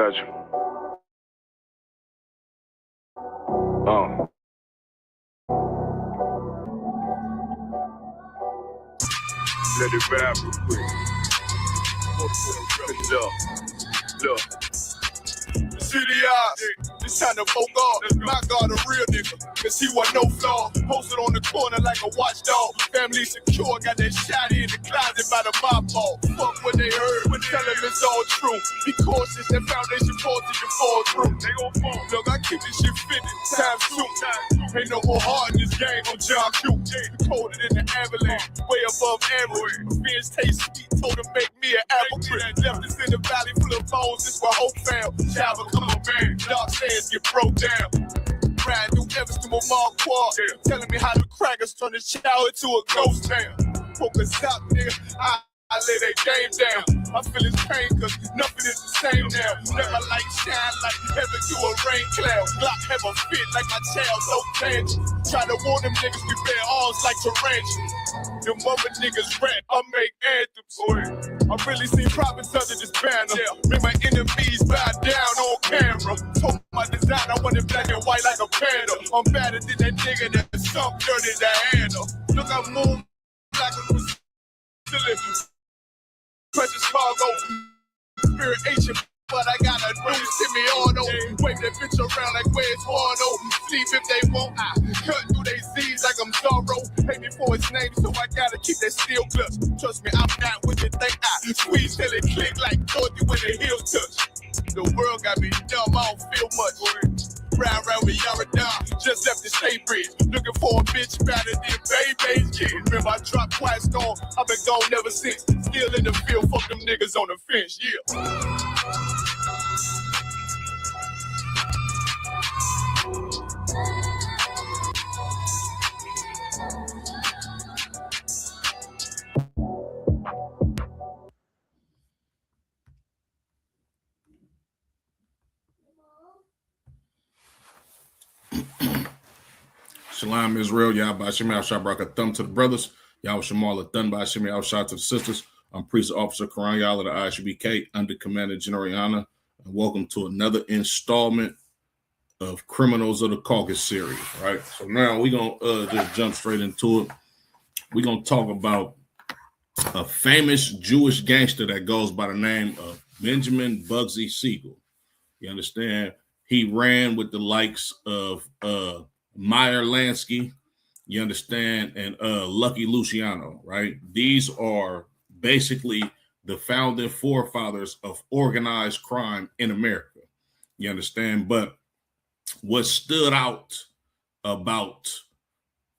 got you. Let it rap real quick. Look. City eyes, it's time to folk off. My God, a real nigga, cause he wasn't no flaw. Posted on the corner like a watchdog. Family secure, got that shotty in the closet by the mob ball. Fuck what they heard, when tell them it's all true. Be cautious, that foundation falls till you fall through. They gon' fall. Look, I keep this shit fitted, time soon. Ain't no more heart in this game, I'm John Q. Colder than the avalanche, way above average. Revenge taste sweet, told him make me an apple tree. Left us in the valley full of bones, this where hope found. Java, come on, man. Dark sands get broke down. Riding through Evans to my mall quad. Telling me how the crackers turn the shower into a ghost town. Focus out, nigga. I lay that game down. I feel his pain cause nothing is the same now. Let my light shine like heaven through a rain cloud. Glock have a fit like my child, no tangent. Try to warn them niggas we bear arms like tarantulas. Them mother niggas rap, I make anthems. I really seen prophets under this banner. Make my enemies bow down on camera. Told my design I wanted black and white like a panda. I'm better than that nigga that's some dirty to handle. Look, I move like a Brazilian. Precious cargo, spirit ancient, but I got a new semi-auto. Wave that bitch around like where's Wardo. Sleep if they want, I cut through they Z's like I'm Zorro. Pay me for his name, so I gotta keep that steel clutch. Trust me, I'm not what you think. I squeeze till it click like Dorothy when the heels touch. The world got me dumb, I don't feel much. Round with Yaradon, just left the state bridge. Looking for a bitch better than baby's kid. Remember I dropped twice gone, I've been gone never since. Still in the field, fuck them niggas on the fence, yeah. Shalom Israel, y'all by Shemi Al-Shabrak, a thumb to the brothers. Y'all Shamal, a thumb by Shemi Al-Shah to the sisters. I'm Priest Officer Karan Y'all of the ISBK under Commander General Yana. And welcome to another installment of Criminals of the Caucasus series, right? So now we're going to just jump straight into it. We're going to talk about a famous Jewish gangster that goes by the name of Benjamin Bugsy Siegel. You understand? He ran with the likes of Meyer Lansky, you understand, and Lucky Luciano, right? These are basically the founding forefathers of organized crime in America. You understand? But what stood out about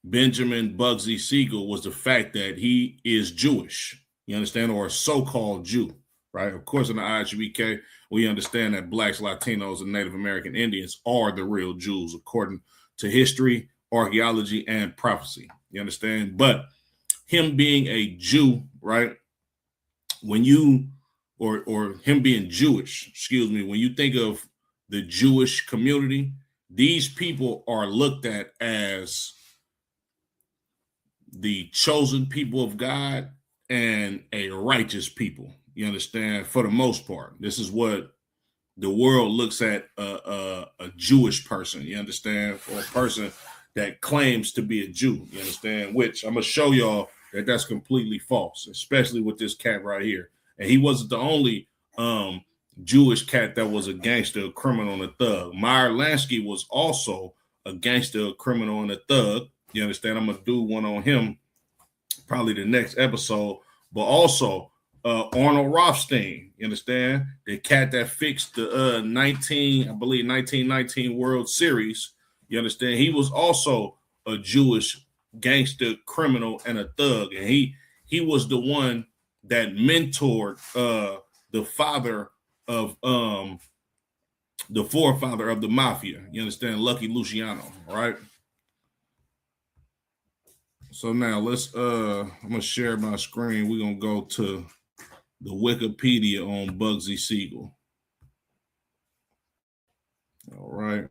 Benjamin Bugsy Siegel was the fact that he is Jewish, you understand, or a so-called Jew, right? Of course, in the IHBK, we understand that Blacks, Latinos, and Native American Indians are the real Jews, according to history, archaeology, and prophecy. You understand? But him being a Jew, right? When you, or him being Jewish, excuse me, when you think of the Jewish community, these people are looked at as the chosen people of God and a righteous people. You understand? For the most part, this is what the world looks at a Jewish person, you understand, or a person that claims to be a Jew, you understand, which I'm going to show y'all that that's completely false, especially with this cat right here. And he wasn't the only Jewish cat that was a gangster, a criminal, and a thug. Meyer Lansky was also a gangster, a criminal, and a thug. You understand? I'm going to do one on him probably the next episode, but also Arnold Rothstein, you understand? The cat that fixed the 1919 World Series, you understand? He was also a Jewish gangster, criminal, and a thug. And he was the one that mentored the father of the forefather of the mafia, you understand? Lucky Luciano, all right? So now let's I'm gonna share my screen. We're gonna go to the Wikipedia on Bugsy Siegel. All right.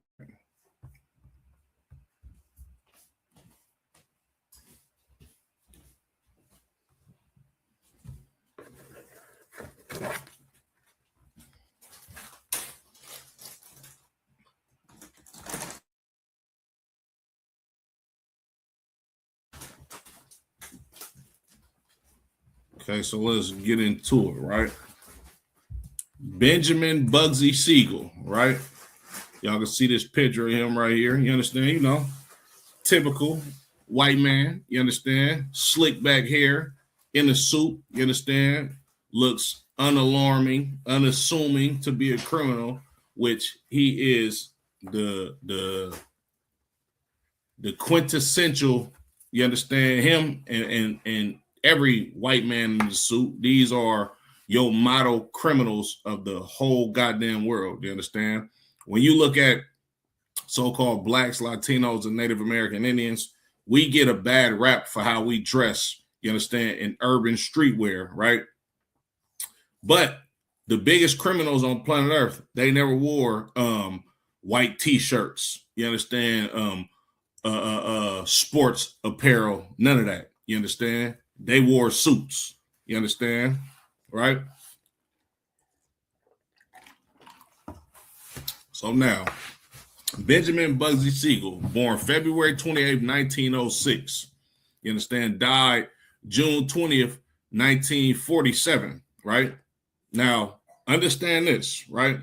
Okay, so let's get into it, right? Benjamin Bugsy Siegel, right? Y'all can see this picture of him right here. You understand? You know, typical white man. You understand? Slick back hair in a suit. You understand? Looks unalarming, unassuming to be a criminal, which he is the quintessential. You understand? Him and every white man in the suit. These are your model criminals of the whole goddamn world. You understand? When you look at so-called blacks, Latinos, and Native American Indians, we get a bad rap for how we dress, you understand, in urban streetwear, right? But the biggest criminals on planet Earth, they never wore white t-shirts, you understand, sports apparel, none of that, you understand? They wore suits, you understand, right? So now, Benjamin Bugsy Siegel, born February 28th, 1906. You understand? Died June 20th, 1947, right? Now, understand this, right?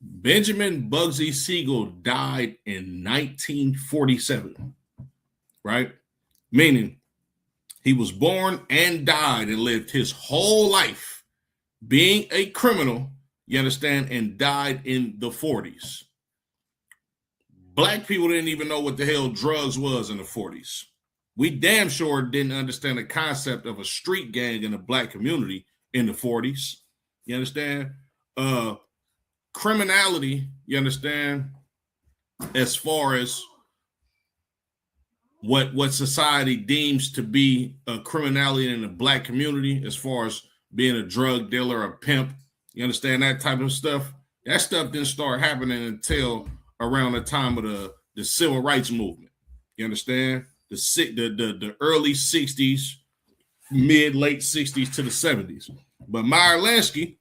Benjamin Bugsy Siegel died in 1947, right? Meaning he was born and died and lived his whole life being a criminal, you understand, and died in the 40s. Black people didn't even know what the hell drugs was in the 40s. We damn sure didn't understand the concept of a street gang in the black community in the 40s. You understand? Criminality, you understand, as far as what society deems to be a criminality in the black community, as far as being a drug dealer, a pimp, you understand, that type of stuff. That stuff didn't start happening until around the time of the civil rights movement. You understand? The early 60s, late 60s to the 70s. But Meyer Lansky,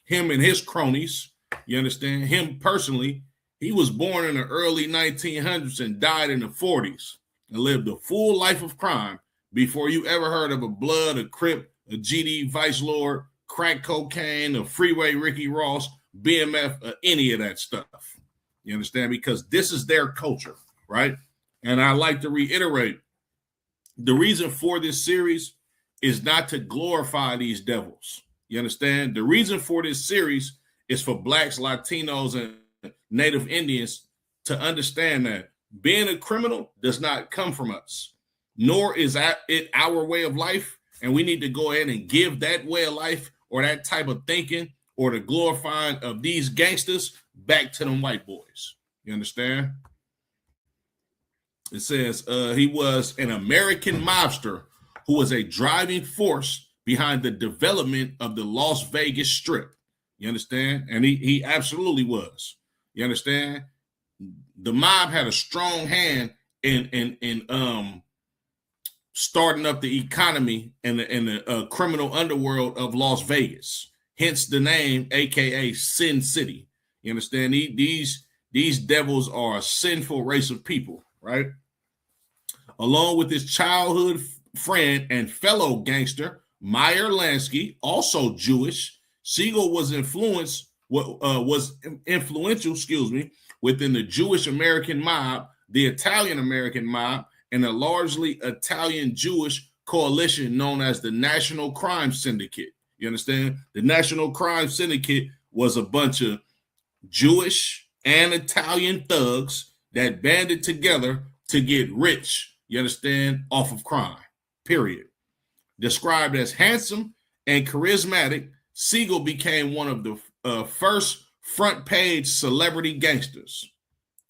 him and his cronies, you understand, him personally, he was born in the early 1900s and died in the 40s and lived a full life of crime before you ever heard of a Blood, a Crip, a GD Vice Lord, crack cocaine, a Freeway Ricky Ross, BMF, any of that stuff. You understand? Because this is their culture, right? And I like to reiterate, the reason for this series is not to glorify these devils. You understand? The reason for this series is for blacks, Latinos, and Native Indians to understand that being a criminal does not come from us, nor is it our way of life. And we need to go ahead and give that way of life or that type of thinking or the glorifying of these gangsters back to them white boys. You understand? It says he was an American mobster who was a driving force behind the development of the Las Vegas Strip. You understand? And he absolutely was. You understand? The mob had a strong hand in starting up the economy and the criminal underworld of Las Vegas. Hence the name, aka Sin City. You understand? These devils are a sinful race of people, right? Along with his childhood friend and fellow gangster, Meyer Lansky, also Jewish, Siegel was influential, within the Jewish American mob, the Italian American mob, and a largely Italian Jewish coalition known as the National Crime Syndicate. You understand? The National Crime Syndicate was a bunch of Jewish and Italian thugs that banded together to get rich, you understand, off of crime, period. Described as handsome and charismatic, Siegel became one of the first front page celebrity gangsters.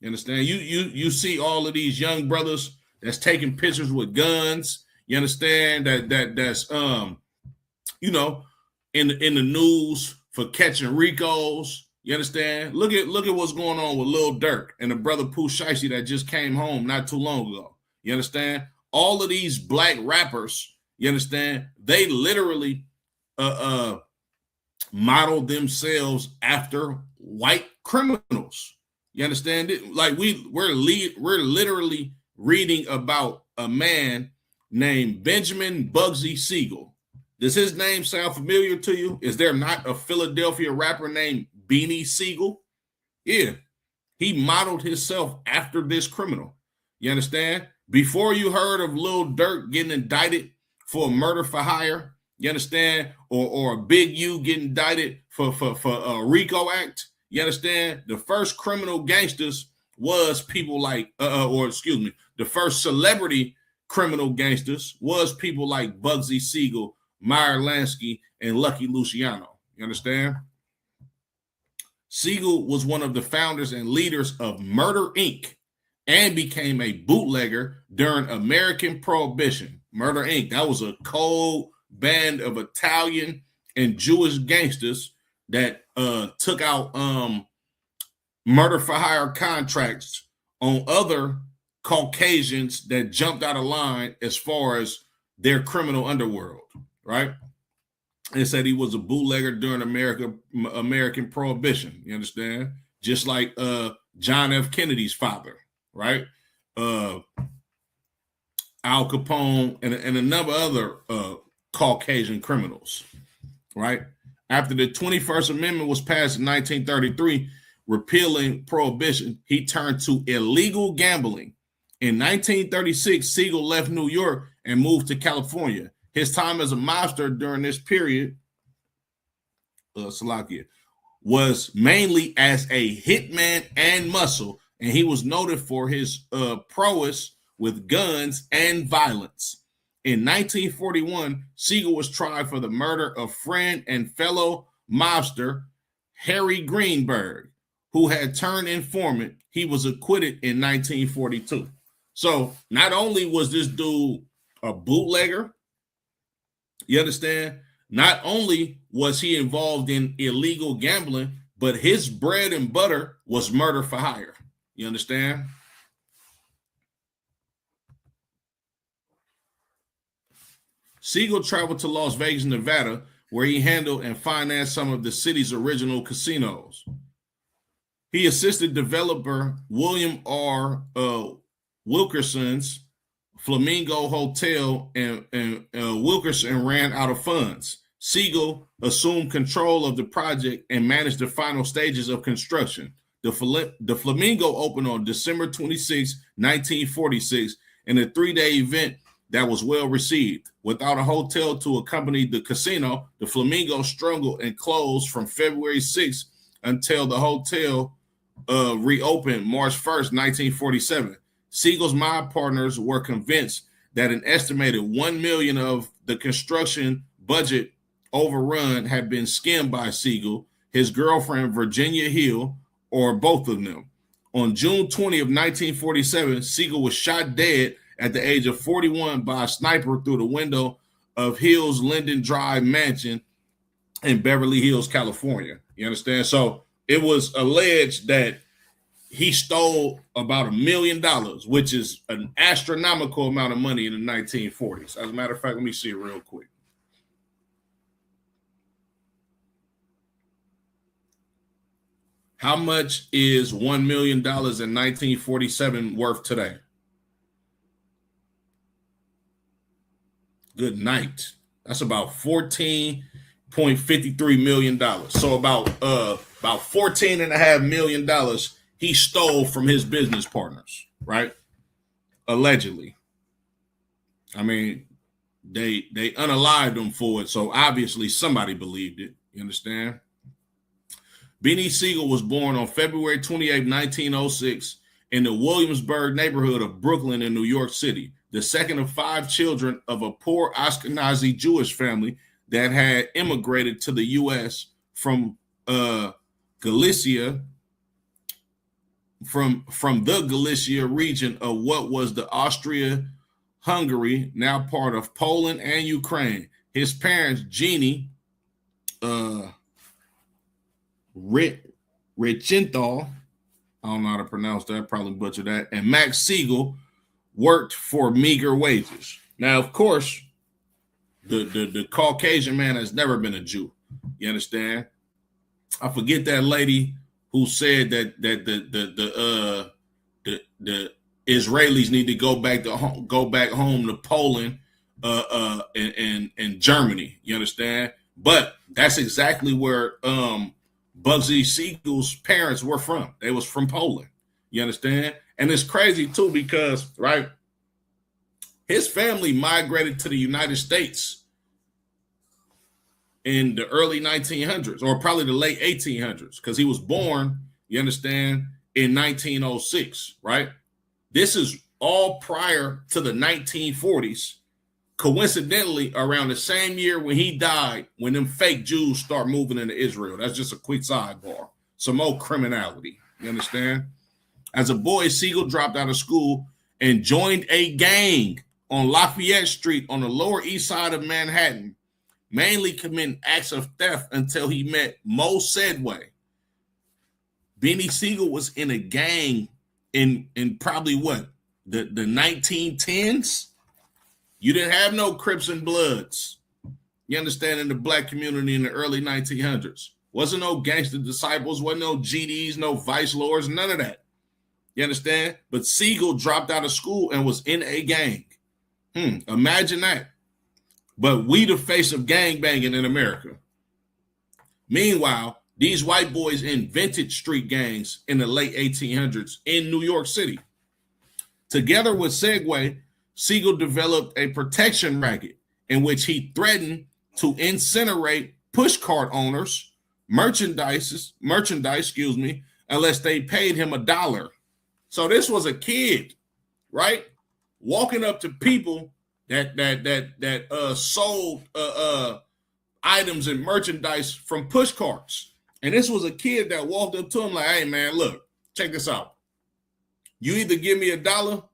You understand? You see all of these young brothers that's taking pictures with guns. You understand that's in the news for catching Ricos. You understand? Look at what's going on with Lil Durk and the brother Pooh Shiesty that just came home not too long ago. You understand? All of these black rappers, you understand, they literally modeled themselves after white criminals. You understand it? Like we're literally reading about a man named Benjamin Bugsy Siegel. Does his name sound familiar to you? Is there not a Philadelphia rapper named Beanie Siegel? Yeah, he modeled himself after this criminal. You understand? Before you heard of Lil Durk getting indicted for murder for hire, you understand? Or a Big U getting indicted for a RICO Act, you understand? The first criminal gangsters was people like, the first celebrity criminal gangsters was people like Bugsy Siegel, Meyer Lansky, and Lucky Luciano. You understand? Siegel was one of the founders and leaders of Murder Inc. and became a bootlegger during American Prohibition. Murder Inc., that was a cold band of Italian and Jewish gangsters that took out murder for hire contracts on other Caucasians that jumped out of line as far as their criminal underworld, right? They said he was a bootlegger during American Prohibition. You understand? Just like John F. Kennedy's father, right? Al Capone and a number of other Caucasian criminals, right? After the 21st Amendment was passed in 1933, repealing Prohibition, he turned to illegal gambling. In 1936, Siegel left New York and moved to California. His time as a mobster during this period, was mainly as a hitman and muscle, and he was noted for his prowess with guns and violence. In 1941, Siegel was tried for the murder of friend and fellow mobster Harry Greenberg, who had turned informant. He was acquitted in 1942. So not only was this dude a bootlegger, you understand? Not only was he involved in illegal gambling, but his bread and butter was murder for hire. You understand? Siegel traveled to Las Vegas, Nevada, where he handled and financed some of the city's original casinos. He assisted developer William R. Wilkerson's Flamingo Hotel, and Wilkerson ran out of funds. Siegel assumed control of the project and managed the final stages of construction. The Flamingo opened on December 26, 1946, in a 3-day event that was well received. Without a hotel to accompany the casino, the Flamingo struggled and closed from February 6th until the hotel reopened March 1st, 1947. Siegel's mob partners were convinced that an estimated $1 million of the construction budget overrun had been skimmed by Siegel, his girlfriend Virginia Hill, or both of them. On June 20 of 1947, Siegel was shot dead at the age of 41 by a sniper through the window of Hill's Linden Drive mansion in Beverly Hills, California. You understand? So it was alleged that he stole about $1 million, which is an astronomical amount of money in the 1940s. As a matter of fact, let me see it real quick. How much is $1 million in 1947 worth today? Good night. That's about $14.53 million. So about $14.5 million he stole from his business partners, right? Allegedly. I mean, they unalived him for it, so obviously somebody believed it. You understand? Beanie Siegel was born on February 28, 1906, in the Williamsburg neighborhood of Brooklyn in New York City, the second of 5 children of a poor Ashkenazi Jewish family that had immigrated to the U.S. from Galicia, from the Galicia region of what was the Austria-Hungary, now part of Poland and Ukraine. His parents, Jeannie Richenthal, I don't know how to pronounce that, probably butchered that, and Max Siegel worked for meager wages. Now, of course, the Caucasian man has never been a Jew. You understand? I forget that lady who said that Israelis need to go back home to Poland and Germany. You understand? But that's exactly where Bugsy Siegel's parents were from. They was from Poland. You understand? And it's crazy too because, right, his family migrated to the United States in the early 1900s, or probably the late 1800s, because he was born, you understand, in 1906, right? This is all prior to the 1940s, coincidentally around the same year when he died, when them fake Jews start moving into Israel. That's just a quick sidebar. Some more criminality, you understand? As a boy, Siegel dropped out of school and joined a gang on Lafayette Street on the Lower East Side of Manhattan, mainly committing acts of theft until he met Mo Sedway. Beanie Siegel was in a gang in probably what, the 1910s? You didn't have no Crips and Bloods, you understand, in the black community in the early 1900s. Wasn't no Gangster Disciples, wasn't no GDs, no Vice Lords, none of that. You understand? But Siegel dropped out of school and was in a gang. Imagine that. But we the face of gangbanging in America. Meanwhile, these white boys invented street gangs in the late 1800s in New York City. Together with Segway, Siegel developed a protection racket in which he threatened to incinerate pushcart owners, merchandise, unless they paid him $1. So this was a kid, right, walking up to people that sold items and merchandise from push carts. And this was a kid that walked up to him like, hey, man, look, check this out. You either give me $1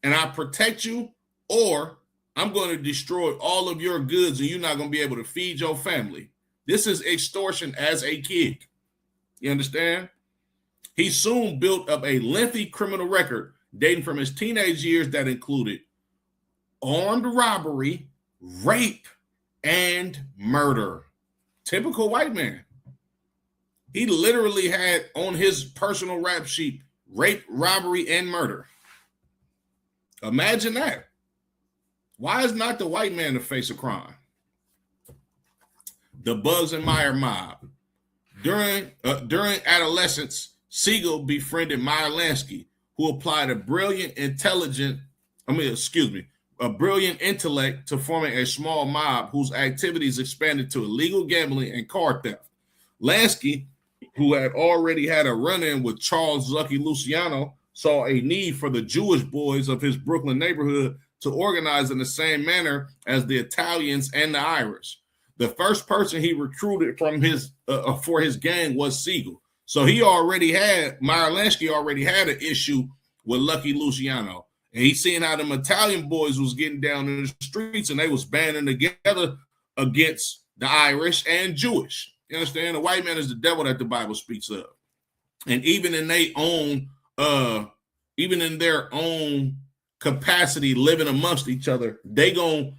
and I protect you, or I'm going to destroy all of your goods and you're not going to be able to feed your family. This is extortion as a kid. You understand? He soon built up a lengthy criminal record dating from his teenage years that included armed robbery, rape, and murder. Typical white man. He literally had on his personal rap sheet rape, robbery, and murder. Imagine that. Why is not the white man the face of crime? The Bugs and Meyer mob. During adolescence, Siegel befriended Meyer Lansky, who applied a brilliant intellect to forming a small mob whose activities expanded to illegal gambling and car theft. Lansky, who had already had a run-in with Charles Lucky Luciano, saw a need for the Jewish boys of his Brooklyn neighborhood to organize in the same manner as the Italians and the Irish. The first person he recruited from for his gang was Siegel. So Meyer Lansky already had an issue with Lucky Luciano. And he seen how them Italian boys was getting down in the streets and they was banding together against the Irish and Jewish. You understand? The white man is the devil that the Bible speaks of. And even in their own capacity living amongst each other, they gonna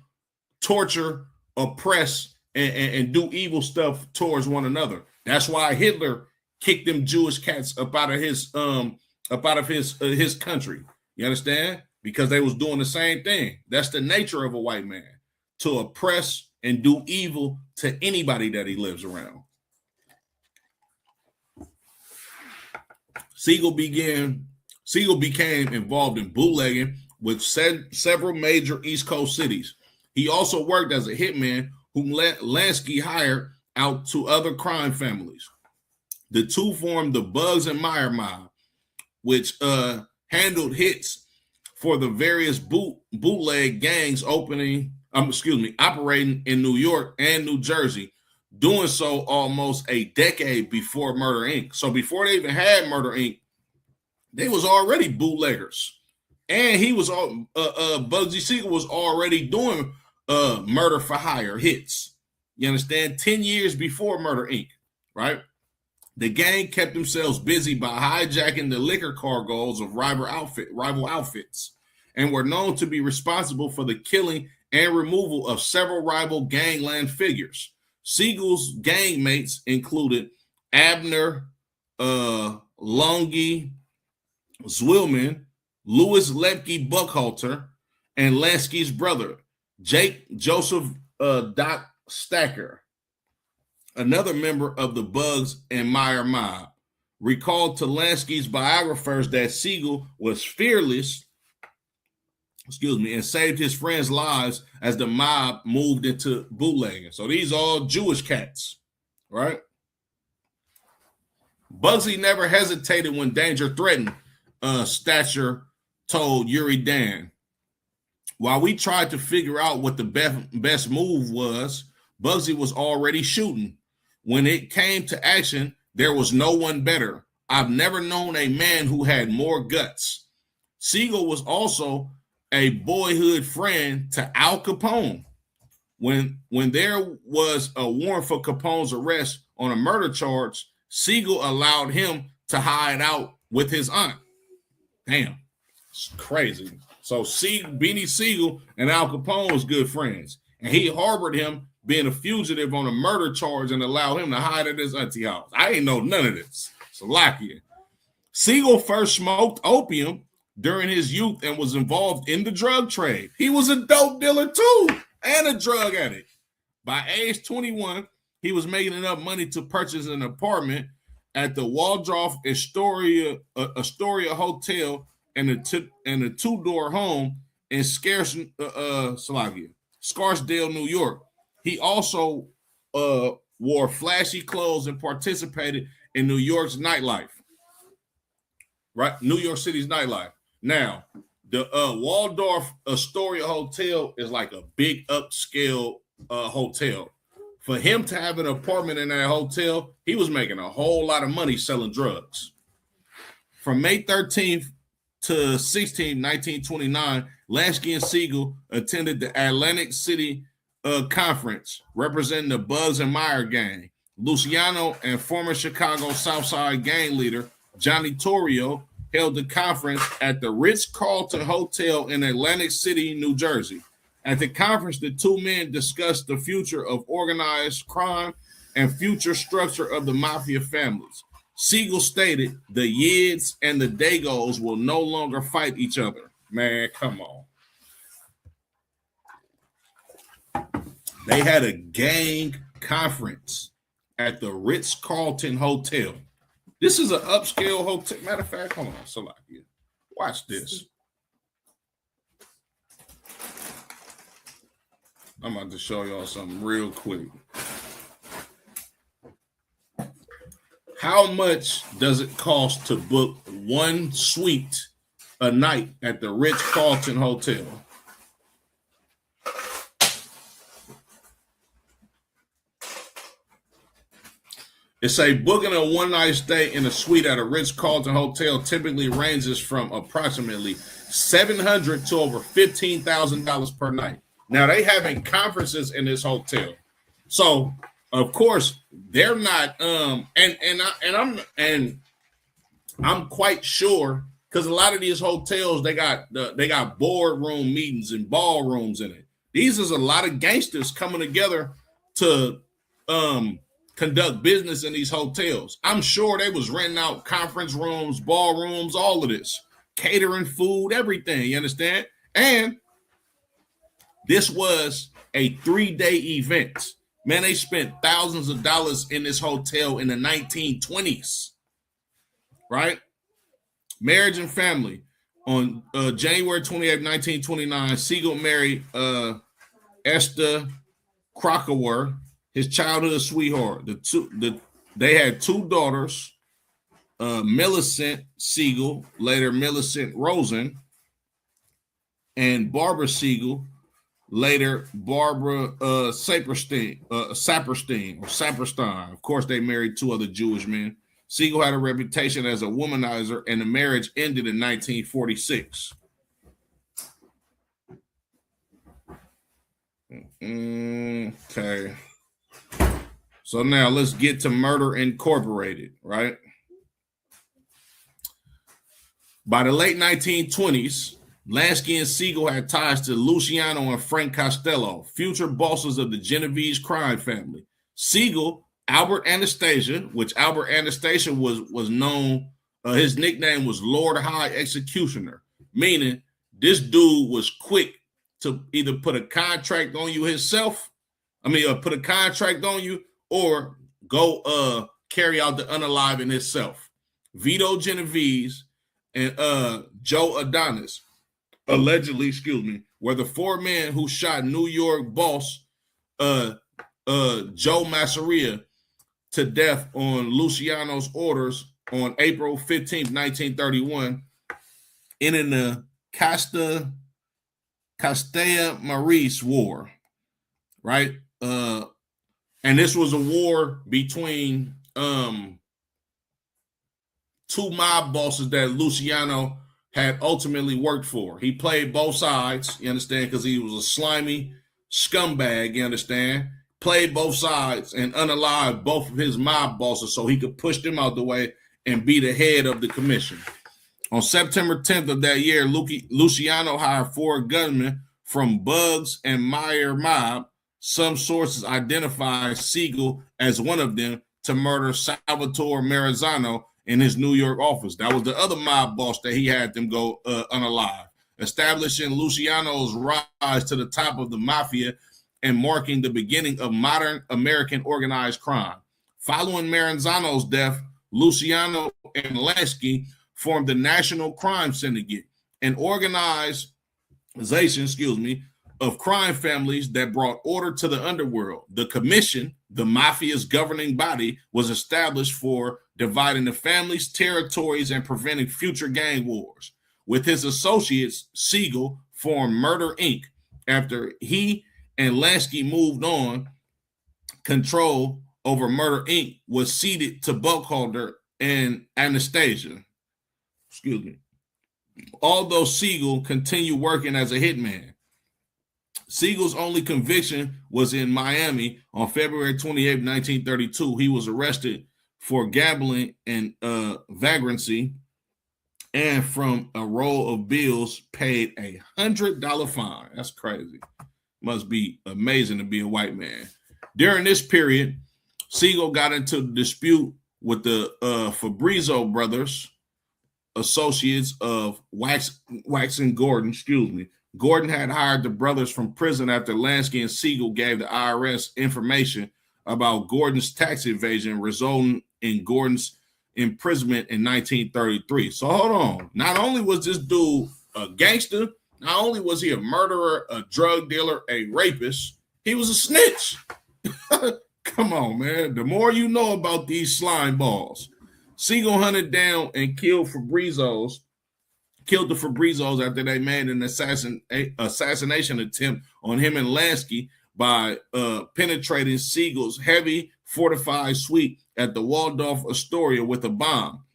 torture, oppress, and do evil stuff towards one another. That's why Hitler kicked them Jewish cats up out of his country. You understand? Because they was doing the same thing. That's the nature of a white man, to oppress and do evil to anybody that he lives around. Siegel became involved in bootlegging with several major East Coast cities. He also worked as a hitman whom Lansky hired out to other crime families. The two formed the Bugs and Meyer mob, which handled hits for the various bootleg gangs operating in New York and New Jersey, doing so almost a decade before Murder Inc. So before they even had Murder Inc., they was already bootleggers. And he was Bugsy Siegel was already doing murder for hire hits. You understand? 10 years before Murder Inc., right? The gang kept themselves busy by hijacking the liquor cargoes of rival outfits and were known to be responsible for the killing and removal of several rival gangland figures. Siegel's gang mates included Abner, Lungi, Zwilman, Louis Lepke Buckhalter, and Lansky's brother, Jake Joseph Doc Stacker, another member of the Bugs and Meyer mob, recalled to Lansky's biographers that Siegel was fearless, and saved his friends' lives as the mob moved into bootlegging. So these are all Jewish cats, right? Bugsy never hesitated when danger threatened, Stature told Yuri Dan. While we tried to figure out what the best move was, Bugsy was already shooting. When it came to action, there was no one better. I've never known a man who had more guts. Siegel was also a boyhood friend to Al Capone. When there was a warrant for Capone's arrest on a murder charge, Siegel allowed him to hide out with his aunt. Damn, it's crazy. So Beanie Siegel and Al Capone was good friends, and he harbored him being a fugitive on a murder charge and allowed him to hide at his auntie house. I ain't know none of this. Salakia. Siegel first smoked opium during his youth and was involved in the drug trade. He was a dope dealer too and a drug addict. By age 21, he was making enough money to purchase an apartment at the Waldorf Astoria Hotel and a two-door home in Scarsdale, New York. He also wore flashy clothes and participated in New York's nightlife. Right? New York City's nightlife. Now, the Waldorf Astoria Hotel is like a big upscale hotel. For him to have an apartment in that hotel, he was making a whole lot of money selling drugs. From May 13th to 16th, 1929, Lansky and Siegel attended the Atlantic City Conference, representing the Bugs and Meyer gang. Luciano and former Chicago Southside gang leader Johnny Torrio held the conference at the Ritz-Carlton Hotel in Atlantic City, New Jersey. At the conference, the two men discussed the future of organized crime and future structure of the mafia families. Siegel stated the Yids and the Dagos will no longer fight each other. Man, come on. They had a gang conference at the Ritz-Carlton Hotel. This is an upscale hotel. Matter of fact, hold on, Salakia. Watch this. I'm about to show y'all something real quick. How much does it cost to book one suite a night at the Ritz-Carlton Hotel? It's a booking a one-night stay in a suite at a Ritz-Carlton Hotel typically ranges from approximately $700 to over $15,000 per night. Now they having conferences in this hotel, so of course they're not. I'm quite sure because a lot of these hotels they got boardroom meetings and ballrooms in it. These is a lot of gangsters coming together to conduct business in these hotels. I'm sure they was renting out conference rooms, ballrooms, all of this, catering food, everything. You understand? And this was a 3-day event. Man, they spent thousands of dollars in this hotel in the 1920s, right? Marriage and family. On January 28, 1929, Siegel married Esther Krakauer, his childhood sweetheart. They had two daughters, Millicent Siegel, later Millicent Rosen, and Barbara Siegel, later Barbara Saperstein. Of course, they married two other Jewish men. Siegel had a reputation as a womanizer, and the marriage ended in 1946. Okay. So now let's get to Murder Incorporated, right? By the late 1920s, Lansky and Siegel had ties to Luciano and Frank Costello, future bosses of the Genovese crime family. Siegel, Albert Anastasia, which Albert Anastasia was known, his nickname was Lord High Executioner, meaning this dude was quick to either put a contract on you himself, put a contract on you, or go carry out the unaliving himself. Vito Genovese and Joe Adonis, allegedly, were the four men who shot New York boss Joe Masseria to death on Luciano's orders on April 15th, 1931, in the Castilla Maris War, right? And this was a war between two mob bosses that Luciano had ultimately worked for. He played both sides, you understand, because he was a slimy scumbag, you understand? Played both sides and unalived both of his mob bosses so he could push them out the way and be the head of the commission. On September 10th of that year, Luciano hired four gunmen from Bugs and Meyer mob. Some sources identify Siegel as one of them to murder Salvatore Maranzano in his New York office. That was the other mob boss that he had them go unalive, establishing Luciano's rise to the top of the mafia and marking the beginning of modern American organized crime. Following Maranzano's death, Luciano and Lansky formed the National Crime Syndicate, an organization, of crime families that brought order to the underworld. The commission, the mafia's governing body, was established for dividing the families, territories, and preventing future gang wars. With his associates, Siegel formed Murder, Inc. After he and Lansky moved on, control over Murder, Inc. was ceded to Buckholder and Anastasia. Although Siegel continued working as a hitman. Siegel's only conviction was in Miami on February 28, 1932. He was arrested for gambling and vagrancy, and from a roll of bills paid $100 fine. That's crazy. Must be amazing to be a white man. During this period, Siegel got into a dispute with the Fabrizio brothers, associates of Wax and Gordon. Gordon had hired the brothers from prison after Lansky and Siegel gave the IRS information about Gordon's tax evasion, resulting in Gordon's imprisonment in 1933. So hold on. Not only was this dude a gangster, not only was he a murderer, a drug dealer, a rapist, he was a snitch. Come on, man. The more you know about these slime balls. Siegel hunted down and killed the Fabrizos after they made an assassination attempt on him and Lansky by penetrating Siegel's heavy fortified suite at the Waldorf Astoria with a bomb.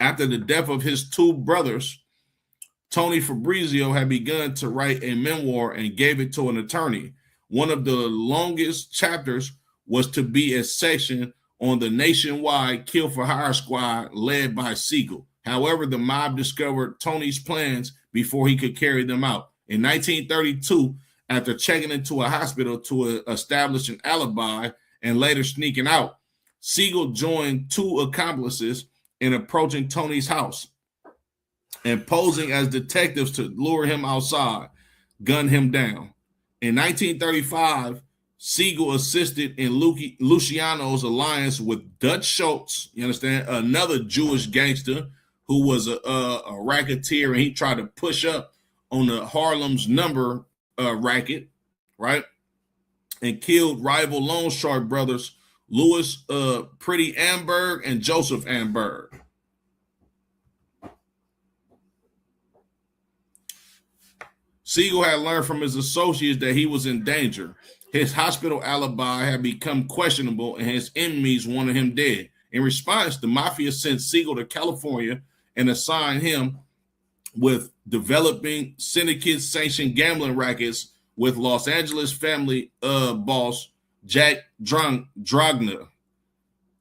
After the death of his two brothers, Tony Fabrizio had begun to write a memoir and gave it to an attorney. One of the longest chapters was to be a section on the nationwide Kill for Hire squad led by Siegel. However, the mob discovered Tony's plans before he could carry them out. In 1932, after checking into a hospital to establish an alibi and later sneaking out, Siegel joined two accomplices in approaching Tony's house and posing as detectives to lure him outside, gun him down. In 1935, Siegel assisted in Luciano's alliance with Dutch Schultz, you understand, another Jewish gangster who was a racketeer, and he tried to push up on the Harlem's number racket, right? And killed rival loan shark brothers Louis Pretty Amberg and Joseph Amberg. Siegel had learned from his associates that he was in danger. His hospital alibi had become questionable, and his enemies wanted him dead. In response, the mafia sent Siegel to California and assigned him with developing syndicate-sanctioned gambling rackets with Los Angeles family boss Jack Dragna.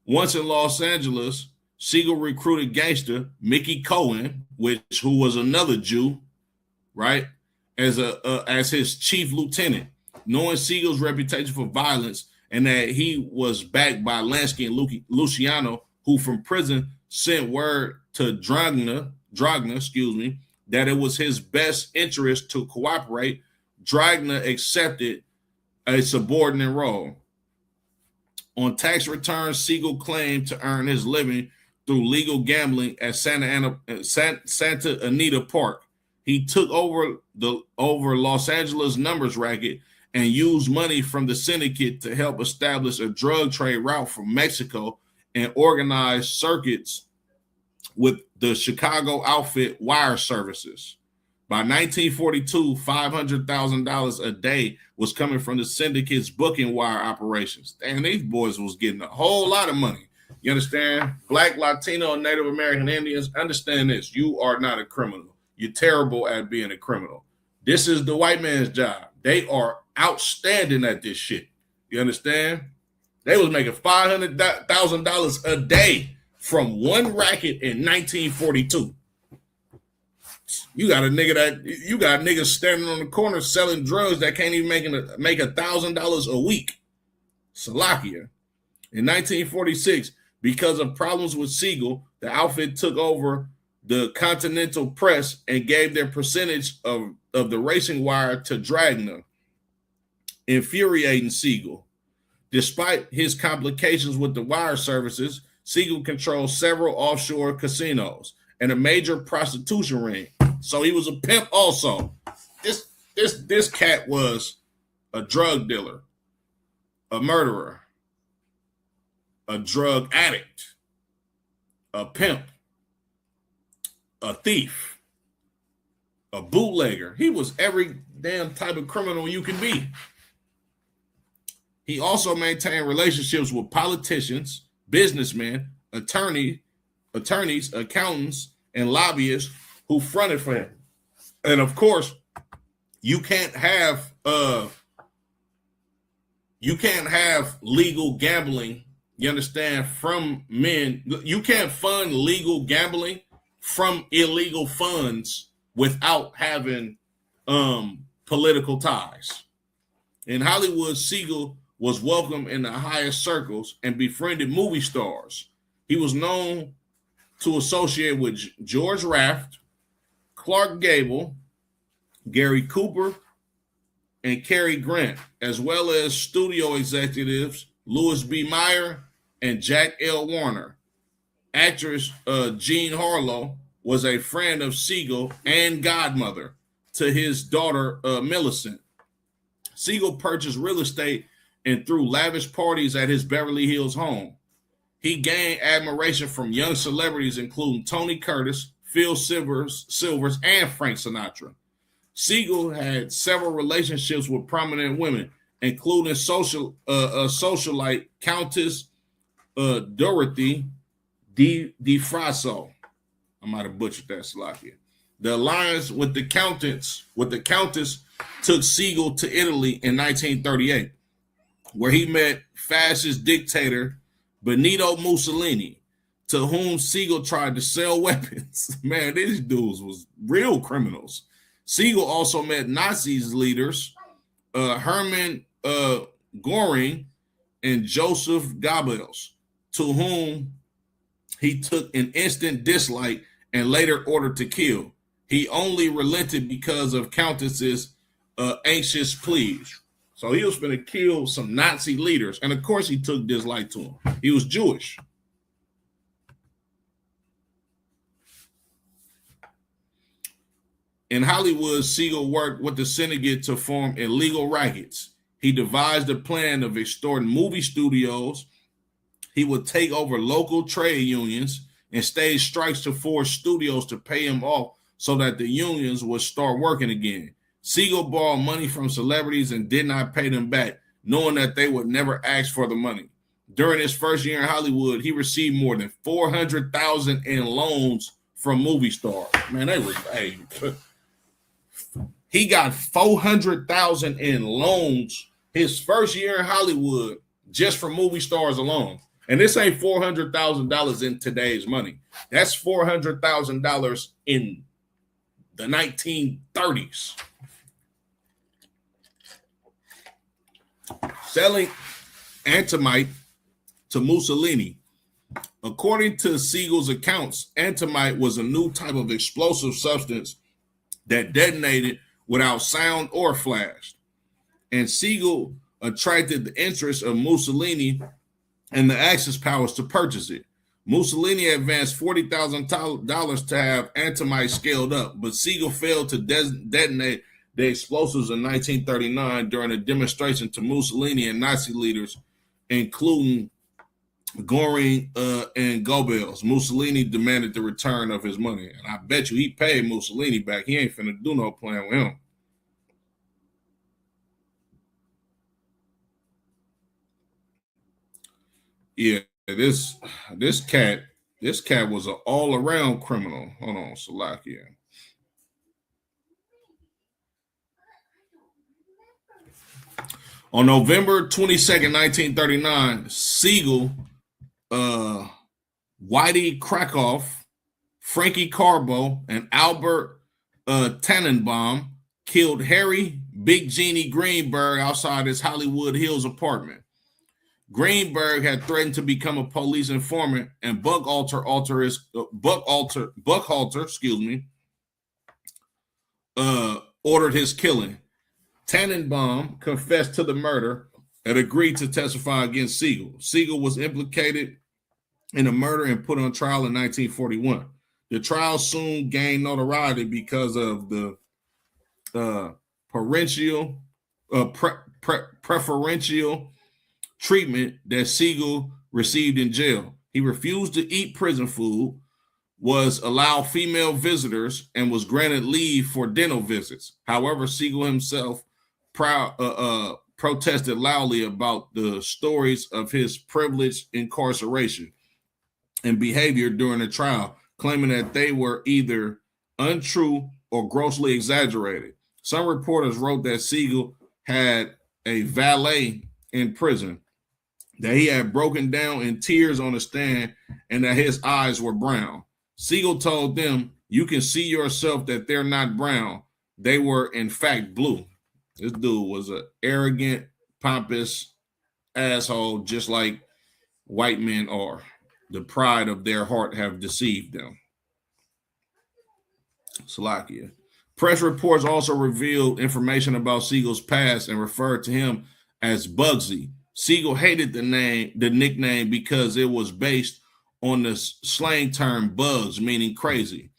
Once in Los Angeles, Siegel recruited gangster Mickey Cohen, who was another Jew, right, as his chief lieutenant. Knowing Siegel's reputation for violence and that he was backed by Lansky and Luciano, who from prison sent word to Dragna, that it was his best interest to cooperate, Dragna accepted a subordinate role. On tax returns, Siegel claimed to earn his living through legal gambling at Santa Anita Park. He took over Los Angeles numbers racket and used money from the syndicate to help establish a drug trade route from Mexico and organize circuits with the Chicago outfit Wire Services. By 1942, $500,000 a day was coming from the syndicate's booking wire operations. Damn, these boys was getting a whole lot of money. You understand? Black, Latino, and Native American Indians, understand this. You are not a criminal. You're terrible at being a criminal. This is the white man's job. They are outstanding at this shit. You understand? They was making $500,000 a day from one racket in 1942. You got niggas standing on the corner selling drugs that can't even make $1,000 a week. Salakia. In 1946, because of problems with Siegel, the outfit took over the Continental Press and gave their percentage of the racing wire to Dragna, infuriating Siegel. Despite his complications with the wire services, Siegel controlled several offshore casinos and a major prostitution ring. So he was a pimp also. This cat was a drug dealer, a murderer, a drug addict, a pimp, a thief, a bootlegger. He was every damn type of criminal you can be. He also maintained relationships with politicians, businessmen, attorneys, accountants, and lobbyists who fronted for him. And of course, you can't have legal gambling, you understand, from men. You can't fund legal gambling from illegal funds without having political ties. In Hollywood, Siegel was welcome in the highest circles and befriended movie stars. He was known to associate with George Raft, Clark Gable, Gary Cooper, and Cary Grant, as well as studio executives Louis B. Mayer and Jack L. Warner. Actress Jean Harlow was a friend of Siegel and godmother to his daughter Millicent. Siegel purchased real estate and threw lavish parties at his Beverly Hills home. He gained admiration from young celebrities including Tony Curtis, Phil Silvers, and Frank Sinatra. Siegel had several relationships with prominent women, including socialite Countess Dorothy DeFrasso. I might have butchered that, Slovakia. The alliance with the Countess took Siegel to Italy in 1938, where he met fascist dictator Benito Mussolini, to whom Siegel tried to sell weapons. Man, these dudes was real criminals. Siegel also met Nazi leaders Hermann Göring and Joseph Goebbels, to whom he took an instant dislike and later ordered to kill. He only relented because of Countess's anxious pleas. So he was going to kill some Nazi leaders. And of course he took dislike to him. He was Jewish. In Hollywood, Siegel worked with the syndicate to form illegal rackets. He devised a plan of extorting movie studios. He would take over local trade unions and stage strikes to force studios to pay him off so that the unions would start working again. Siegel borrowed money from celebrities and did not pay them back, knowing that they would never ask for the money. During his first year in Hollywood, he received more than $400,000 in loans from movie stars. Man, they were paid. He got $400,000 in loans his first year in Hollywood just from movie stars alone. And this ain't $400,000 in today's money. That's $400,000 in the 1930s. Selling antimite to Mussolini. According to Siegel's accounts, antimite was a new type of explosive substance that detonated without sound or flash. And Siegel attracted the interest of Mussolini and the Axis powers to purchase it. Mussolini advanced $40,000 to have Antimite scaled up, but Siegel failed to detonate the explosives in 1939 during a demonstration to Mussolini and Nazi leaders, including Göring and Goebbels. Mussolini demanded the return of his money, and I bet you he paid Mussolini back. He ain't finna do no plan with him. Yeah, this cat was an all-around criminal. Hold on, Salakia. On November 22nd, 1939, Siegel, Whitey Krakow, Frankie Carbo, and Albert Tannenbaum killed Harry Big Genie Greenberg outside his Hollywood Hills apartment. Greenberg had threatened to become a police informant, and Buckhalter, ordered his killing. Tannenbaum confessed to the murder and agreed to testify against Siegel. Siegel was implicated in the murder and put on trial in 1941. The trial soon gained notoriety because of the preferential treatment that Siegel received in jail. He refused to eat prison food, was allowed female visitors, and was granted leave for dental visits. However, Siegel himself protested loudly about the stories of his privileged incarceration and behavior during the trial, claiming that they were either untrue or grossly exaggerated. Some reporters wrote that Siegel had a valet in prison, that he had broken down in tears on the stand, and that his eyes were brown. Siegel told them, "You can see yourself that they're not brown. They were, in fact, blue." This dude was an arrogant, pompous asshole, just like white men are. The pride of their heart have deceived them. Salakia. Press reports also revealed information about Siegel's past and referred to him as Bugsy. Siegel hated the nickname because it was based on the slang term bugs, meaning crazy,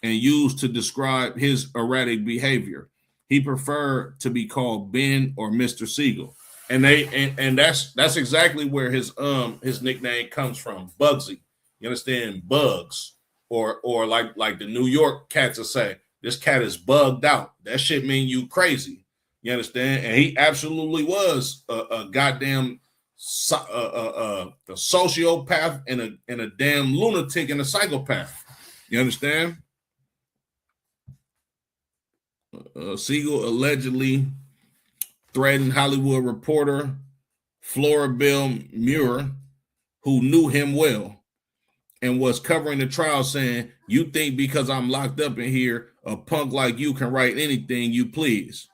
and used to describe his erratic behavior. He preferred to be called Ben or Mr. Siegel. And that's exactly where his nickname comes from, Bugsy. You understand? Bugs. Or like the New York cats will say, this cat is bugged out. That shit mean you crazy. You understand? And he absolutely was a goddamn a sociopath and a damn lunatic and a psychopath. You understand? Siegel allegedly threatened Hollywood reporter Flora Bell Muir, who knew him well and was covering the trial, saying, "You think because I'm locked up in here, a punk like you can write anything you please.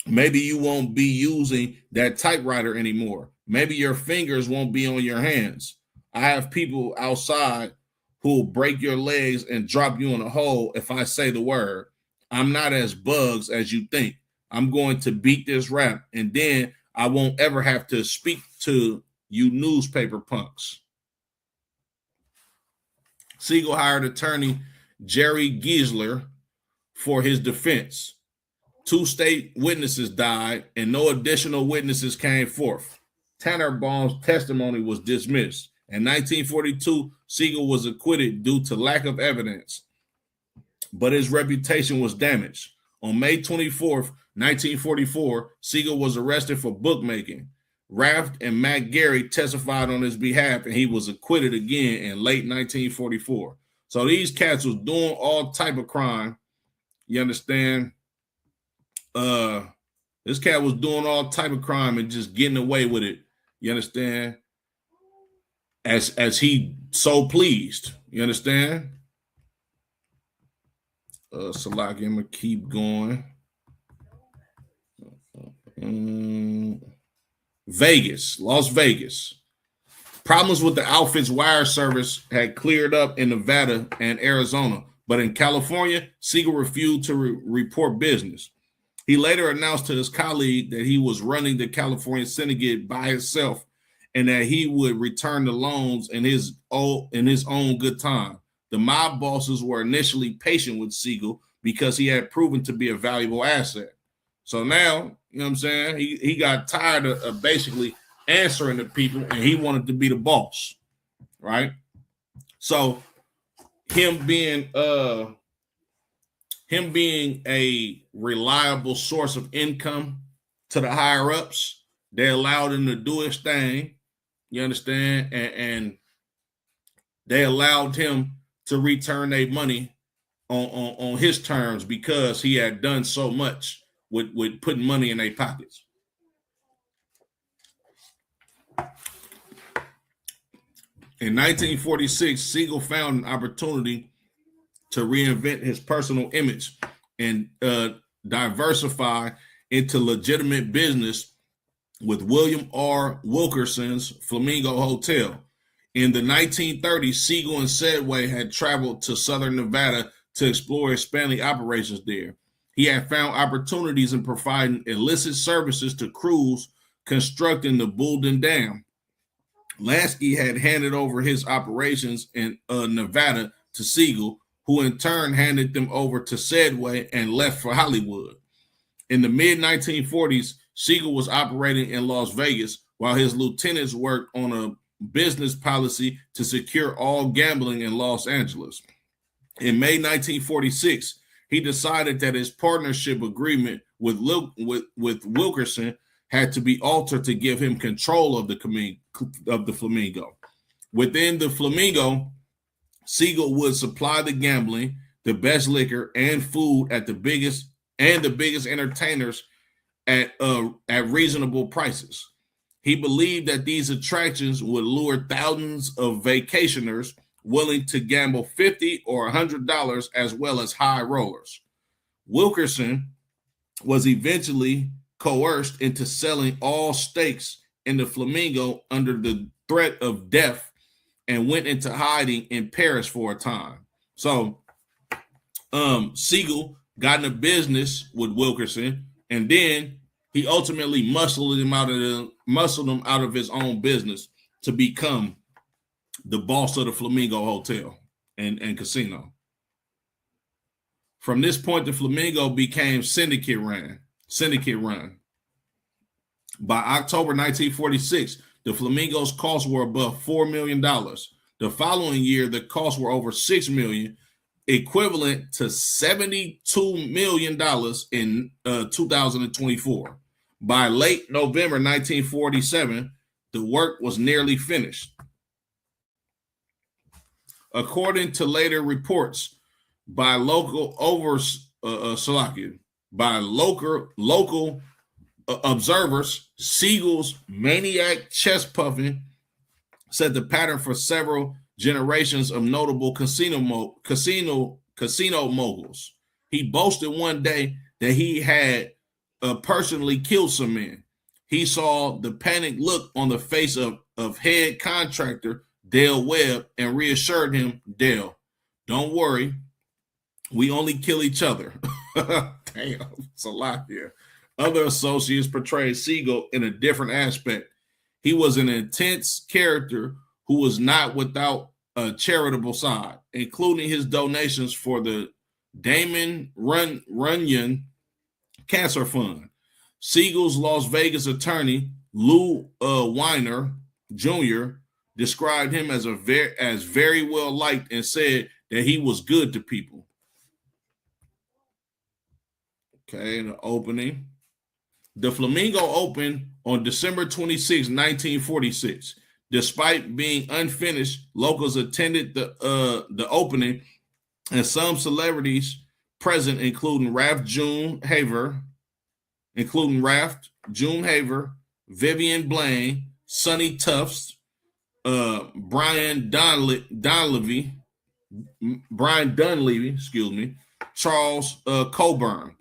Maybe you won't be using that typewriter anymore. Maybe your fingers won't be on your hands. I have people outside who will break your legs and drop you in a hole if I say the word. I'm not as bugs as you think. I'm going to beat this rap, and then I won't ever have to speak to you newspaper punks." Siegel hired attorney Jerry Giesler for his defense. 2 state witnesses died, and no additional witnesses came forth. Tannenbaum's testimony was dismissed. In 1942, Siegel was acquitted due to lack of evidence, but his reputation was damaged. On May 24th, 1944, Siegel was arrested for bookmaking. Raft and Matt Gary testified on his behalf, and he was acquitted again in late 1944. So these cats was doing all type of crime. You understand? This cat was doing all type of crime and just getting away with it. You understand? As he so pleased. You understand? Salaki, I'm gonna keep going. Las Vegas. Problems with the outfit's wire service had cleared up in Nevada and Arizona, But in California, Siegel refused to report business. He later announced to his colleague that he was running the California syndicate by himself and that he would return the loans in his own good time. The mob bosses were initially patient with Siegel because he had proven to be a valuable asset. So now, you know what I'm saying, he got tired of basically answering to people, and he wanted to be the boss, right? So him being a reliable source of income to the higher ups, they allowed him to do his thing. You understand? And they allowed him to return their money on his terms because he had done so much with putting money in their pockets. In 1946, Siegel found an opportunity to reinvent his personal image and diversify into legitimate business with William R. Wilkerson's Flamingo Hotel. In the 1930s, Siegel and Sedway had traveled to southern Nevada to explore Hispanic operations there. He had found opportunities in providing illicit services to crews constructing the Boulden Dam. Lansky had handed over his operations in Nevada to Siegel, who in turn handed them over to Sedway and left for Hollywood. In the mid-1940s, Siegel was operating in Las Vegas while his lieutenants worked on a business policy to secure all gambling in Los Angeles. In May 1946, he decided that his partnership agreement with Wilkerson had to be altered to give him control of the Flamingo. Within the Flamingo, Siegel would supply the gambling, the best liquor, and food at the biggest entertainers at reasonable prices. He believed that these attractions would lure thousands of vacationers willing to gamble $50 or $100 as well as high rollers. Wilkerson was eventually coerced into selling all stakes in the Flamingo under the threat of death and went into hiding in Paris for a time. So Siegel got into business with Wilkerson, and then he ultimately muscled him out of his own business to become the boss of the Flamingo Hotel and Casino. From this point, the Flamingo became syndicate run. By October 1946, the Flamingo's costs were above $4 million. The following year, the costs were over $6 million, equivalent to $72 million in 2024. By late November 1947, the work was nearly finished. According to later reports by local observers, Siegel's maniac chest puffing set the pattern for several generations of notable casino moguls. He boasted one day that he had personally killed some men. He saw the panicked look on the face of head contractor Dale Webb and reassured him, "Dale, don't worry, we only kill each other." Damn, it's a lot here. Other associates portrayed Siegel in a different aspect. He was an intense character who was not without a charitable side, including his donations for the Damon Runyon Cancer Fund. Siegel's Las Vegas attorney, Lou Weiner Jr., described him as very well liked and said that he was good to people. Okay, the opening. The Flamingo opened on December 26, 1946. Despite being unfinished, locals attended the opening, and some celebrities present, including June Haver, Vivian Blaine, Sonny Tufts, Brian Dunleavy, Charles Coburn.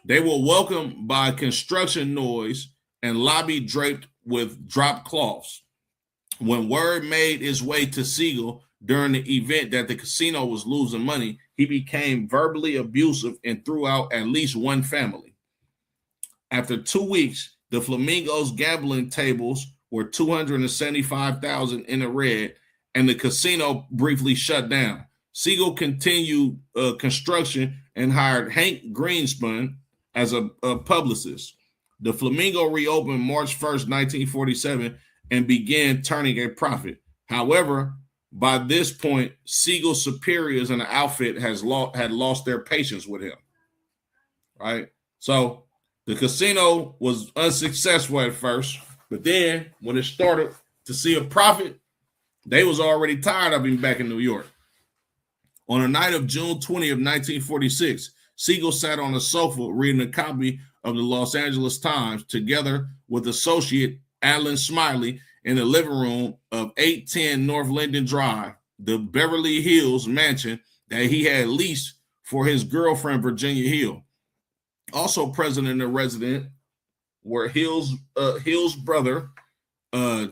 They were welcomed by construction noise and lobby draped with drop cloths. When word made its way to Siegel during the event that the casino was losing money, he became verbally abusive and threw out at least one family. After 2 weeks, the Flamingos gambling tables were $275,000 in the red, and the casino briefly shut down. Siegel continued construction and hired Hank Greenspun as a publicist. The Flamingo reopened March 1st, 1947, and began turning a profit. However, by this point, Siegel's superiors in the outfit had lost their patience with him. Right? So the casino was unsuccessful at first, but then when it started to see a profit, they was already tired of him back in New York. On the night of June 20th, 1946, Siegel sat on a sofa reading a copy of the Los Angeles Times together with associate Alan Smiley in the living room of 810 North Linden Drive, the Beverly Hills mansion that he had leased for his girlfriend, Virginia Hill. Also present in the residence were Hill's brother,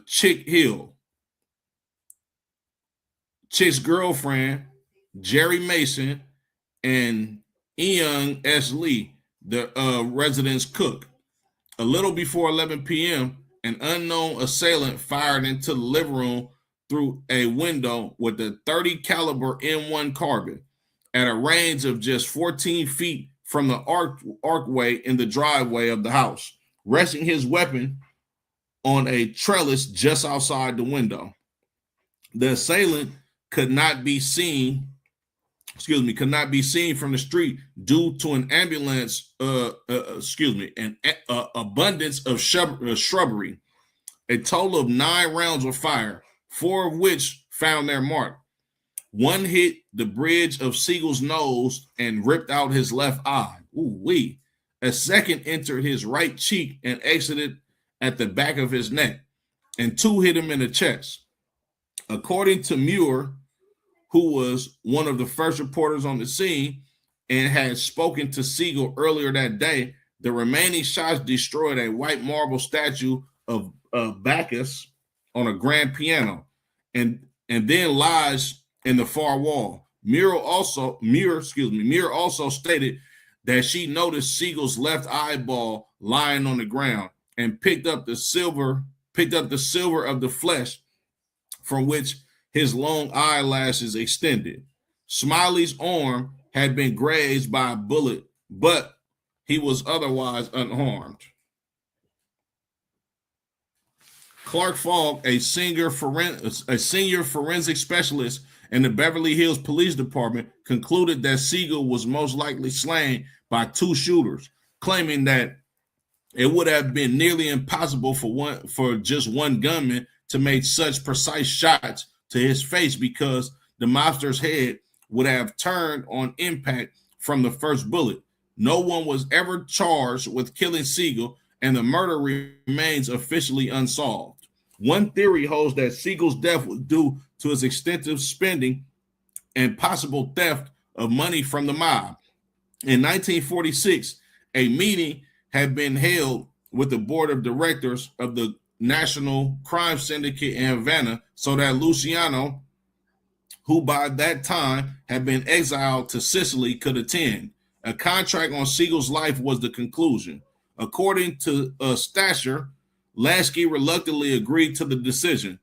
Chick Hill, Chick's girlfriend, Jerry Mason, and Ian S. Lee, the residence cook. A little before 11 p.m., an unknown assailant fired into the living room through a window with a .30 caliber M1 carbine at a range of just 14 feet from the archway in the driveway of the house, resting his weapon on a trellis just outside the window. The assailant could not be seen from the street due to an abundance of shrubbery. A total of 9 rounds were fired, 4 of which found their mark. One hit the bridge of Siegel's nose and ripped out his left eye. Ooh-wee. A second entered his right cheek and exited at the back of his neck, and 2 hit him in the chest. According to Muir, who was one of the first reporters on the scene and had spoken to Siegel earlier that day, the remaining shots destroyed a white marble statue of Bacchus on a grand piano, and then lodged in the far wall. Muir also stated that she noticed Siegel's left eyeball lying on the ground and picked up the silver of the flesh from which his long eyelashes extended. Smiley's arm had been grazed by a bullet, but he was otherwise unharmed. Clark Fogg, a senior forensic specialist in the Beverly Hills Police Department, concluded that Siegel was most likely slain by 2 shooters, claiming that it would have been nearly impossible for just one gunman to make such precise shots to his face because the mobster's head would have turned on impact from the first bullet. No one was ever charged with killing Siegel, and the murder remains officially unsolved. One theory holds that Siegel's death was due to his extensive spending and possible theft of money from the mob. In 1946, a meeting had been held with the board of directors of the National Crime Syndicate in Havana so that Luciano, who by that time had been exiled to Sicily, could attend. A contract on Siegel's life was the conclusion. According to Stasher, Lansky reluctantly agreed to the decision.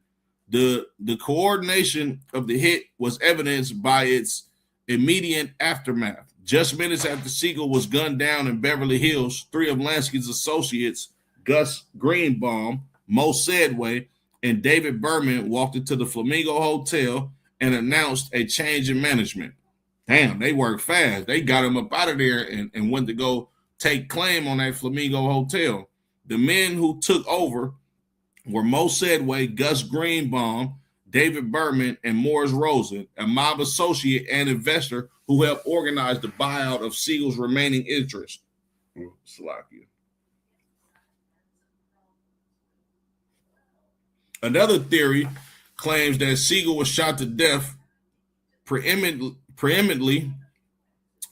The coordination of the hit was evidenced by its immediate aftermath. Just minutes after Siegel was gunned down in Beverly Hills, 3 of Lansky's associates, Gus Greenbaum, Mo Sedway, and David Berman, walked into the Flamingo Hotel and announced a change in management. Damn, they worked fast. They got him up out of there and went to go take claim on that Flamingo Hotel. The men who took over were Mo Sedway, Gus Greenbaum, David Berman, and Morris Rosen, a mob associate and investor who helped organize the buyout of Siegel's remaining interest. Slovakia. Another theory claims that Siegel was shot to death preeminently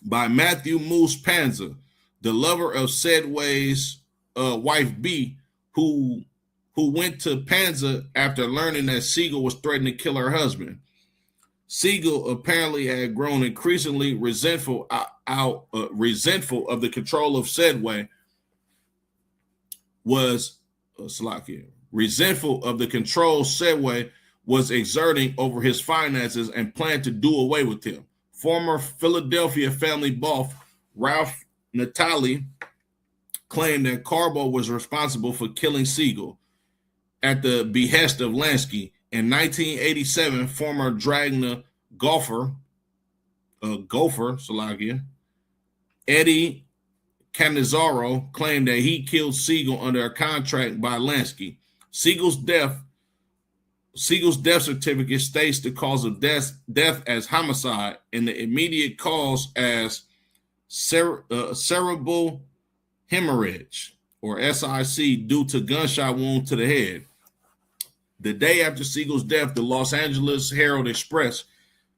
by Matthew Moose Panza, the lover of Sedway's wife B, who went to Panza after learning that Siegel was threatening to kill her husband. Siegel apparently had grown increasingly resentful of the control of Sedway resentful of the control Sedway was exerting over his finances and planned to do away with him. Former Philadelphia family boss Ralph Natali claimed that Carbo was responsible for killing Siegel at the behest of Lansky. In 1987, former Dragna golfer Eddie Cannizaro claimed that he killed Siegel under a contract by Lansky. Siegel's death certificate states the cause of death as homicide and the immediate cause as cerebral hemorrhage, or SIC, due to gunshot wound to the head. The day after Siegel's death, the Los Angeles Herald-Express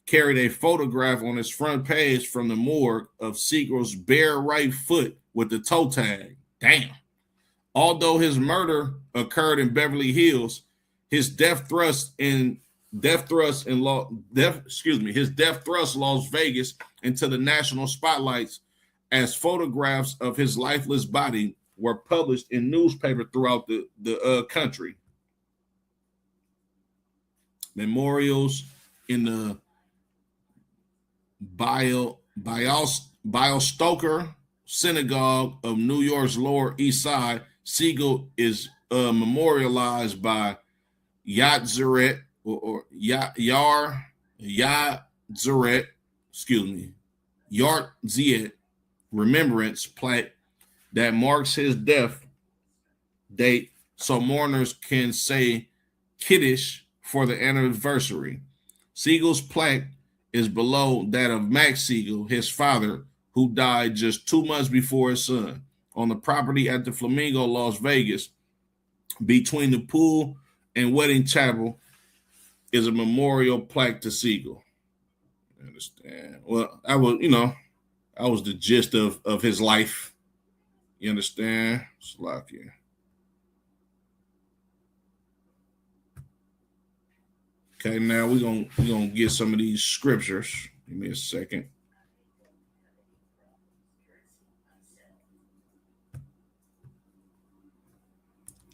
carried a photograph on its front page from the morgue of Siegel's bare right foot with the toe tag. Damn. Although his murder occurred in Beverly Hills, his death thrust Las Vegas into the national spotlights as photographs of his lifeless body were published in newspapers throughout the country. Memorials in the Biostoker Synagogue of New York's Lower East Side. Siegel is memorialized by Yad Ziet remembrance plaque that marks his death date so mourners can say Kiddush for the anniversary. Siegel's plaque is below that of Max Siegel, his father, who died just 2 months before his son. On the property at the Flamingo, Las Vegas, between the pool and wedding chapel, is a memorial plaque to Siegel. You understand? Well, that was the gist of his life. You understand? Slovakia. Okay, now we're gonna get some of these scriptures. Give me a second.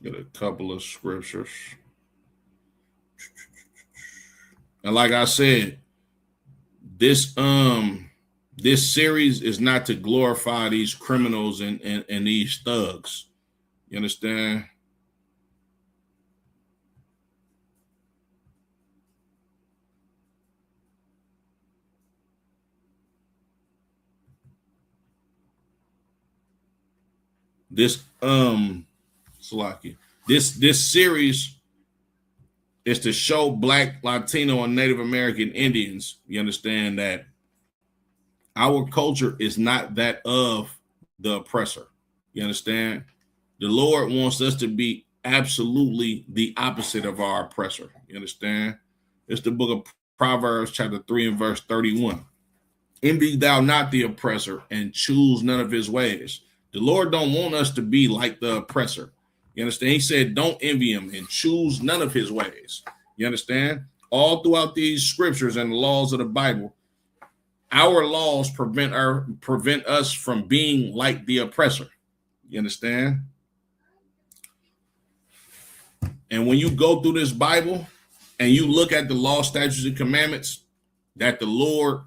Get a couple of scriptures. And like I said, this series is not to glorify these criminals and these thugs. You understand? This series is to show Black, Latino, and Native American Indians, you understand, that our culture is not that of the oppressor. You understand? The Lord wants us to be absolutely the opposite of our oppressor. You understand? It's the book of Proverbs chapter 3 and verse 31. Envy thou not the oppressor and choose none of his ways. The Lord don't want us to be like the oppressor. You understand? He said, don't envy him and choose none of his ways. You understand? All throughout these scriptures and the laws of the Bible, our laws prevent us from being like the oppressor. You understand? And when you go through this Bible and you look at the law, statutes, and commandments that the Lord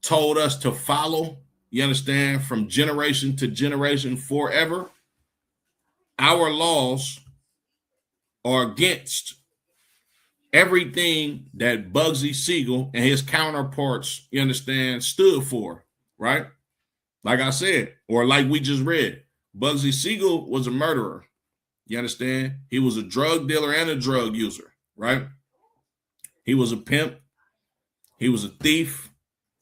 told us to follow, you understand, from generation to generation forever, our laws are against everything that Bugsy Siegel and his counterparts, you understand, stood for, right? Like I said, or like we just read, Bugsy Siegel was a murderer. You understand? He was a drug dealer and a drug user, right? He was a pimp. He was a thief.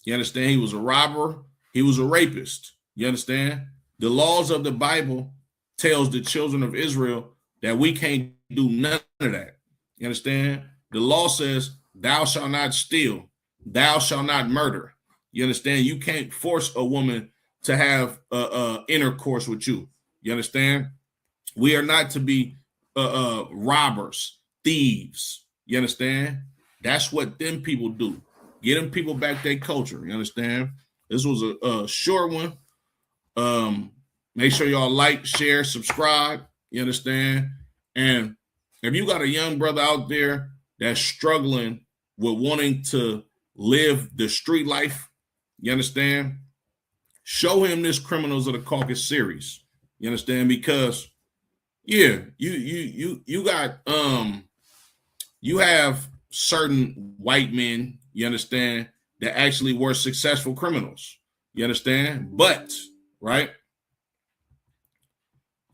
You understand? He was a robber. He was a rapist. You understand? The laws of the Bible tells the children of Israel that we can't do none of that. You understand? The law says, thou shalt not steal. Thou shalt not murder. You understand? You can't force a woman to have intercourse with you. You understand? We are not to be robbers, thieves. You understand? That's what them people do. Get them people back their culture. You understand? This was a short one. Make sure y'all like, share, subscribe. You understand? And if you got a young brother out there that's struggling with wanting to live the street life, you understand? Show him this Criminals of the Caucasus series. You understand? Because yeah, you got you have certain white men, you understand, that actually were successful criminals. You understand? But right,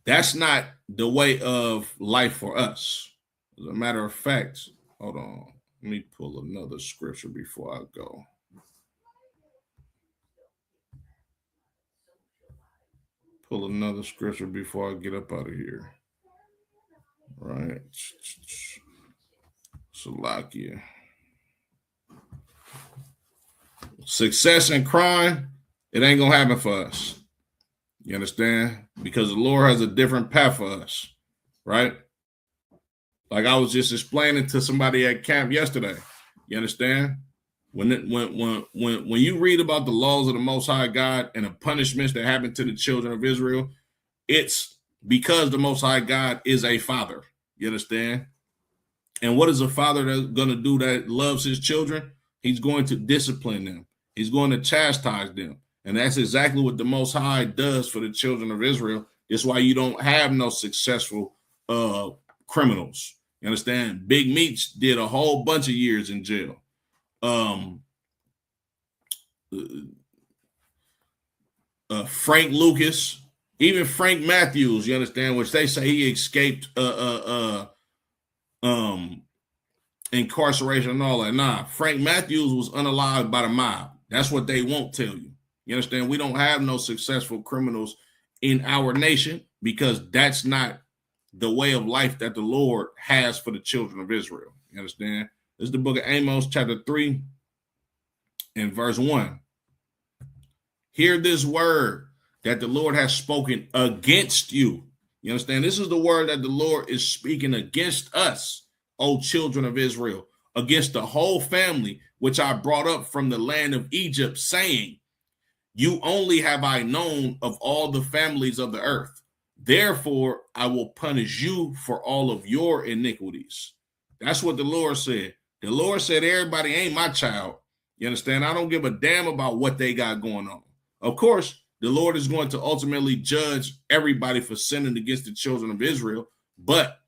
that's not the way of life for us. As a matter of fact, hold on. Let me pull another scripture before I go. Pull another scripture before I get up out of here. Right. Salakia. Success in crime, it ain't gonna happen for us. You understand? Because the Lord has a different path for us, right? Like I was just explaining to somebody at camp yesterday. You understand? When you read about the laws of the Most High God and the punishments that happen to the children of Israel, it's because the Most High God is a father. You understand? And what is a father that's going to do that loves his children? He's going to discipline them. He's going to chastise them. And that's exactly what the Most High does for the children of Israel. That's why you don't have no successful criminals. You understand? Big Meats did a whole bunch of years in jail. Frank Lucas, even Frank Matthews, you understand, which they say he escaped incarceration and all that. Nah, Frank Matthews was unalived by the mob. That's what they won't tell you. You understand? We don't have no successful criminals in our nation because that's not the way of life that the Lord has for the children of Israel. You understand? This is the book of Amos, chapter 3, and verse 1. Hear this word that the Lord has spoken against you. You understand? This is the word that the Lord is speaking against us, O children of Israel, against the whole family, which I brought up from the land of Egypt, saying, you only have I known of all the families of the earth. Therefore, I will punish you for all of your iniquities. That's what the Lord said. The Lord said, everybody ain't my child. You understand? I don't give a damn about what they got going on. Of course, the Lord is going to ultimately judge everybody for sinning against the children of Israel, but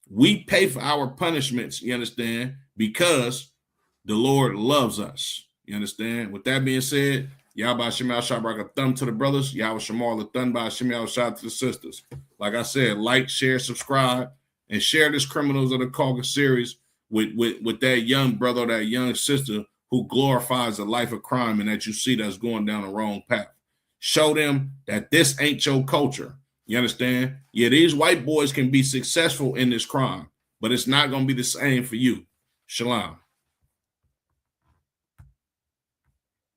we pay for our punishments, you understand, because the Lord loves us. You understand? With that being said, Yahweh Shem Al Shabrak a thumb to the brothers, Yahweh Shemal a thumb by Shem Al Shah to the sisters. Like I said, like, share, subscribe, and share this Criminals of the Caucasus series with that young brother, that young sister who glorifies the life of crime and that you see that's going down the wrong path. Show them that this ain't your culture. You understand? Yeah, these white boys can be successful in this crime, but it's not going to be the same for you. Shalom.